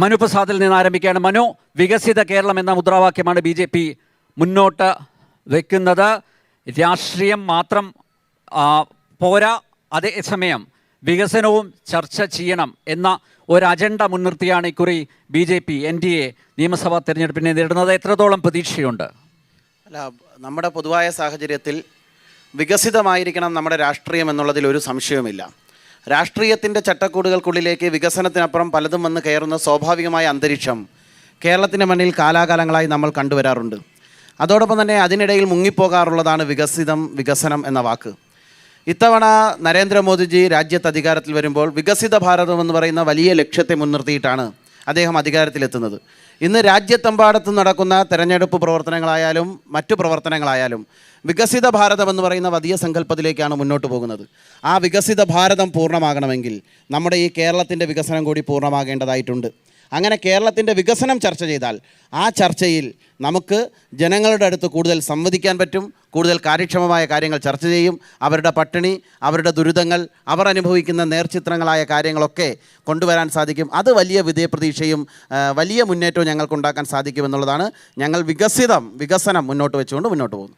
മനു പ്രസാദിൽ നിന്ന് ആരംഭിക്കുകയാണ്. മനു, വികസിത കേരളം എന്ന മുദ്രാവാക്യമാണ് BJP മുന്നോട്ട് വയ്ക്കുന്നത്. രാഷ്ട്രീയം മാത്രം പോരാ, അതേസമയം വികസനവും ചർച്ച ചെയ്യണം എന്ന ഒരു അജണ്ട മുൻനിർത്തിയാണ് ഇക്കുറി BJP NDA നിയമസഭാ തെരഞ്ഞെടുപ്പിനെ നേരിടുന്നത്. എത്രത്തോളം പ്രതീക്ഷയുണ്ട്? അല്ല, നമ്മുടെ പൊതുവായ സാഹചര്യത്തിൽ വികസിതമായിരിക്കണം നമ്മുടെ രാഷ്ട്രീയം എന്നുള്ളതിൽ ഒരു സംശയവുമില്ല. രാഷ്ട്രീയത്തിൻ്റെ ചട്ടക്കൂടുകൾക്കുള്ളിലേക്ക് വികസനത്തിനപ്പുറം പലതും വന്ന് കയറുന്ന സ്വാഭാവികമായ അന്തരീക്ഷം കേരളത്തിൻ്റെ മണ്ണിൽ കാലാകാലങ്ങളായി നമ്മൾ കണ്ടുവരാറുണ്ട്. അതോടൊപ്പം തന്നെ അതിനിടയിൽ മുങ്ങിപ്പോകാറുള്ളതാണ് വികസനം എന്ന വാക്ക്. ഇത്തവണ നരേന്ദ്രമോദിജി രാജ്യത്ത് അധികാരത്തിൽ വരുമ്പോൾ വികസിത ഭാരതം എന്ന് പറയുന്ന വലിയ ലക്ഷ്യത്തെ മുൻനിർത്തിയിട്ടാണ് അദ്ദേഹം അധികാരത്തിലെത്തുന്നത്. ഇന്ന് രാജ്യത്തെമ്പാടത്ത് നടക്കുന്ന തെരഞ്ഞെടുപ്പ് പ്രവർത്തനങ്ങളായാലും മറ്റു പ്രവർത്തനങ്ങളായാലും വികസിത ഭാരതം എന്ന് പറയുന്ന വലിയ സങ്കല്പത്തിലേക്കാണ് മുന്നോട്ട് പോകുന്നത്. ആ വികസിത ഭാരതം പൂർണ്ണമാകണമെങ്കിൽ നമ്മുടെ ഈ കേരളത്തിൻ്റെ വികസനം കൂടി പൂർണ്ണമാകേണ്ടതായിട്ടുണ്ട്. അങ്ങനെ കേരളത്തിൻ്റെ വികസനം ചർച്ച ചെയ്താൽ ആ ചർച്ചയിൽ നമുക്ക് ജനങ്ങളുടെ അടുത്ത് കൂടുതൽ സംവദിക്കാൻ പറ്റും, കൂടുതൽ കാര്യക്ഷമമായ കാര്യങ്ങൾ ചർച്ച ചെയ്യും. അവരുടെ പട്ടിണി, അവരുടെ ദുരിതങ്ങൾ, അവർ അനുഭവിക്കുന്ന നേർചിത്രങ്ങളായ കാര്യങ്ങളൊക്കെ കൊണ്ടുവരാൻ സാധിക്കും. അത് വലിയ വിജയപ്രതീക്ഷയും വലിയ മുന്നേറ്റവും ഞങ്ങൾക്കുണ്ടാക്കാൻ സാധിക്കുമെന്നുള്ളതാണ്. ഞങ്ങൾ വികസനം മുന്നോട്ട് വെച്ചുകൊണ്ട് മുന്നോട്ട് പോകുന്നു.